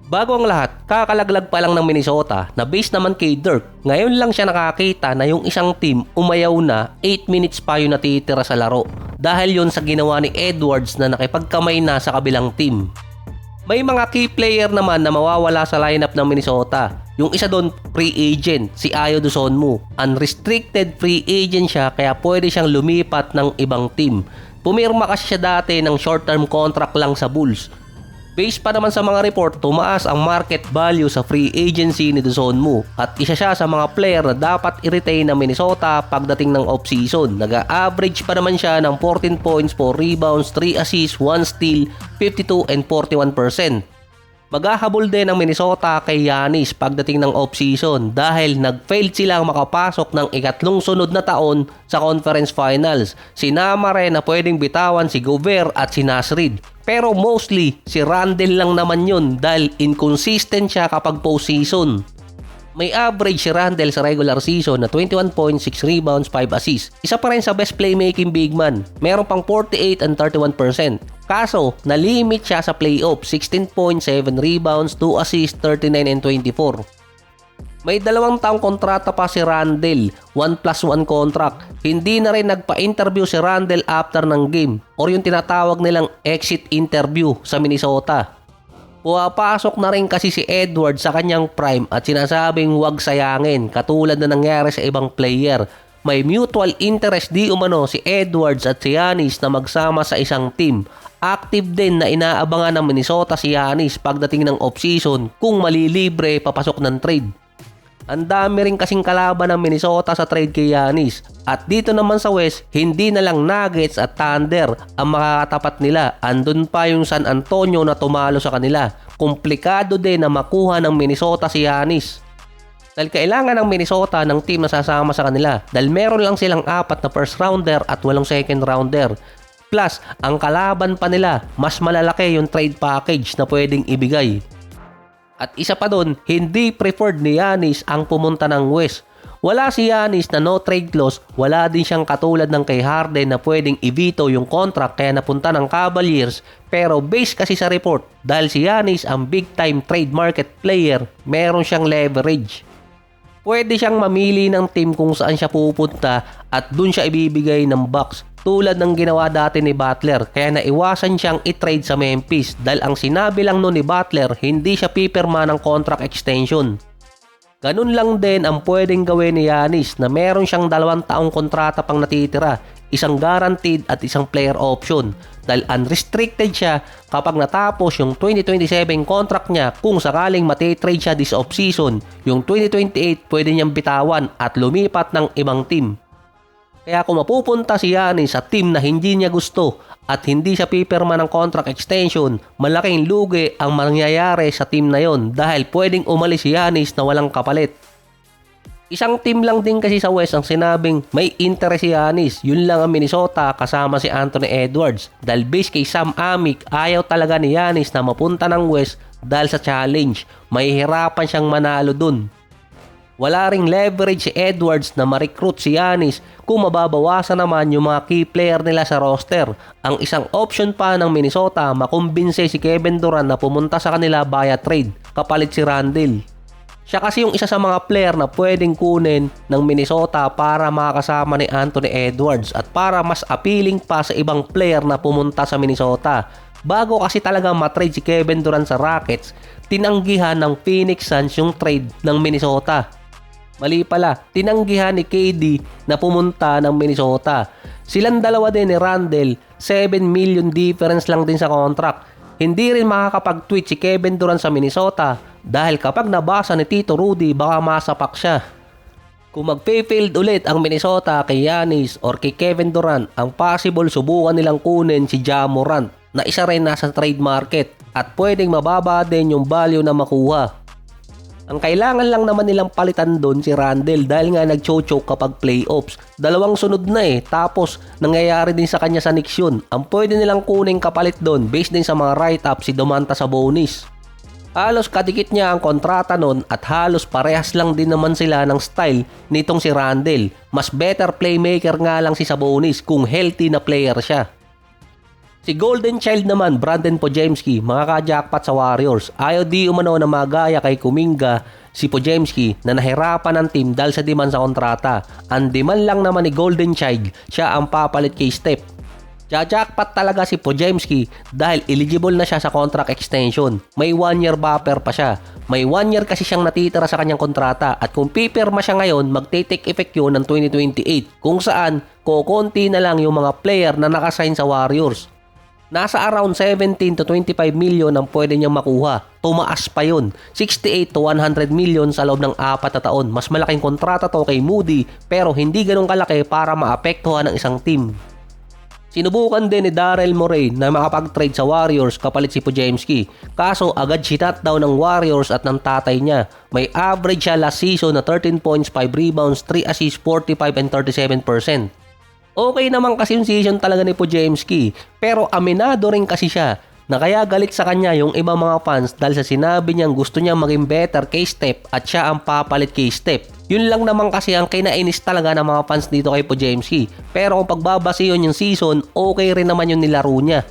Bago ang lahat, kakalaglag pa lang ng Minnesota na base naman kay Dirk. Ngayon lang siya nakakita na yung isang team umayaw na 8 minutes pa yung natitira sa laro. Dahil yon sa ginawa ni Edwards na nakipagkamay na sa kabilang team. May mga key player naman na mawawala sa lineup ng Minnesota. Yung isa doon, free agent, si Ayo Dosunmu. Unrestricted free agent siya kaya pwede siyang lumipat ng ibang team. Pumirma kasi siya dati ng short-term contract lang sa Bulls. Based pa naman sa mga report, tumaas ang market value sa free agency ni Dosunmu at isa siya sa mga player na dapat i-retain ng Minnesota pagdating ng off-season. Nag-average pa naman siya ng 14 points, 4 rebounds, 3 assists, 1 steal, 52 and 41%. Maghahabol din ang Minnesota kay Giannis pagdating ng off-season dahil nag-failed silang makapasok ng ikatlong sunod na taon sa conference finals. Sinama rin na pwedeng bitawan si Gobert at si Naz Reid. Pero mostly, si Randle lang naman yun dahil inconsistent siya kapag postseason. May average si Randle sa regular season na 21 points, 6 rebounds, 5 assists. Isa pa rin sa best playmaking big man. Meron pang 48 and 31%. Kaso, nalimit siya sa playoff, 16 points, 7 rebounds, 2 assists, 39 and 24. May 2 taong kontrata pa si Randle, 1+1 contract. Hindi na rin nagpa-interview si Randle after ng game or yung tinatawag nilang exit interview sa Minnesota. Puwapasok na rin kasi si Edwards sa kanyang prime at sinasabing huwag sayangin katulad na nangyari sa ibang player. May mutual interest di umano si Edwards at si Giannis na magsama sa isang team. Active din na inaabangan ng Minnesota si Giannis pagdating ng off-season kung malilibre papasok ng trade. Ang dami rin kasing kalaban ng Minnesota sa trade kay Giannis. At dito naman sa West, hindi na lang Nuggets at Thunder ang makakatapat nila. Andun pa yung San Antonio na tumalo sa kanila. Komplikado din na makuha ng Minnesota si Giannis. Dahil kailangan ng Minnesota ng team na sasama sa kanila. Dahil meron lang silang 4 na first rounder at 8 second rounder. Plus, ang kalaban pa nila, mas malalaki yung trade package na pwedeng ibigay. At isa pa doon, hindi preferred ni Giannis ang pumunta ng West. Wala si Giannis na no trade clause, wala din siyang katulad ng kay Harden na pwedeng i-veto yung contract kaya napunta ng Cavaliers. Pero based kasi sa report, dahil si Giannis ang big time trade market player, meron siyang leverage. Pwede siyang mamili ng team kung saan siya pupunta at dun siya ibibigay ng box. Tulad ng ginawa dati ni Butler kaya naiwasan siyang i-trade sa Memphis dahil ang sinabi lang nun ni Butler hindi siya pipirma ng contract extension. Ganun lang din ang pwedeng gawin ni Giannis na meron siyang 2 taong kontrata pang natitira, isang guaranteed at isang player option dahil unrestricted siya kapag natapos yung 2027 contract niya. Kung sakaling matitrade siya this offseason, yung 2028 pwede niyang bitawan at lumipat ng ibang team. Kaya kung mapupunta si Giannis sa team na hindi niya gusto at hindi siya pipirma ng contract extension, malaking lugi ang mangyayari sa team na yon dahil pwedeng umalis si Giannis na walang kapalit. Isang team lang din kasi sa West ang sinabing may interest si Giannis. Yun lang ang Minnesota kasama si Anthony Edwards. Dahil base kay Sam Amick, ayaw talaga ni Giannis na mapunta ng West dahil sa challenge. Mahihirapan siyang manalo dun. Wala ring leverage si Edwards na ma-recruit si Giannis kung mababawasan naman yung mga key player nila sa roster. Ang isang option pa ng Minnesota, makumbinse si Kevin Durant na pumunta sa kanila via trade kapalit si Randle. Siya kasi yung isa sa mga player na pwedeng kunin ng Minnesota para makakasama ni Anthony Edwards at para mas appealing pa sa ibang player na pumunta sa Minnesota. Bago kasi talaga matrade si Kevin Durant sa Rockets, tinanggihan ng Phoenix Suns yung trade ng Minnesota. Mali pala, tinanggihan ni KD na pumunta ng Minnesota. Silang dalawa din ni Randle, 7 million difference lang din sa contract. Hindi rin makakapag-tweet si Kevin Durant sa Minnesota dahil kapag nabasa ni Tito Rudy baka masapak siya. Kung mag-failed ulit ang Minnesota kay Giannis or kay Kevin Durant, ang possible subukan nilang kunin si Ja Morant na isa rin nasa trade market at pwedeng mababa din yung value na makuha. Ang kailangan lang naman nilang palitan doon si Randle dahil nga nag-choke kapag playoffs. 2 sunod na tapos nangyayari din sa kanya sa Knicks yun. Ang pwede nilang kuning kapalit doon based din sa mga write-up si Domantas Sabonis. Halos kadikit niya ang kontrata nun at halos parehas lang din naman sila ng style nitong si Randle. Mas better playmaker nga lang si Sabonis kung healthy na player siya. Si Golden Child naman, Brandon Podziemski, makaka-jackpot sa Warriors. Ayaw di umano na magaya kay Kuminga si Podziemski na nahirapan ng team dahil sa demand sa kontrata. Ang demand lang naman ni Golden Child, siya ang papalit kay Steph. Jackpot talaga si Podziemski dahil eligible na siya sa contract extension. May 1-year buffer pa siya. May 1 year kasi siyang natitira sa kanyang kontrata at kung pipirma siya ngayon, magte-take effect yun ng 2028 kung saan kokonti na lang yung mga player na nakasign sa Warriors. Nasa around 17 to 25 million ang pwede niyang makuha. Tumaas pa yun. 68 to 100 million sa loob ng 4 na taon. Mas malaking kontrata to kay Moody pero hindi ganun kalaki para maapektuhan ng isang team. Sinubukan din ni Daryl Morey na makapag-trade sa Warriors kapalit si Podziemski. Kaso agad sinat daw ng Warriors at ng tatay niya. May average siya last season na 13 points, 5 rebounds, 3 assists, 45 and 37%. Okay naman kasi yung season talaga ni Podziemski, pero aminado rin kasi siya na kaya galit sa kanya yung ibang mga fans dahil sa sinabi niyang gusto niyang maging better kay Steph at siya ang papalit kay Steph. Yun lang naman kasi ang kinainis talaga ng mga fans dito kay Podziemski. Pero kung pagbabase yun yung season, okay rin naman yung nilaro niya.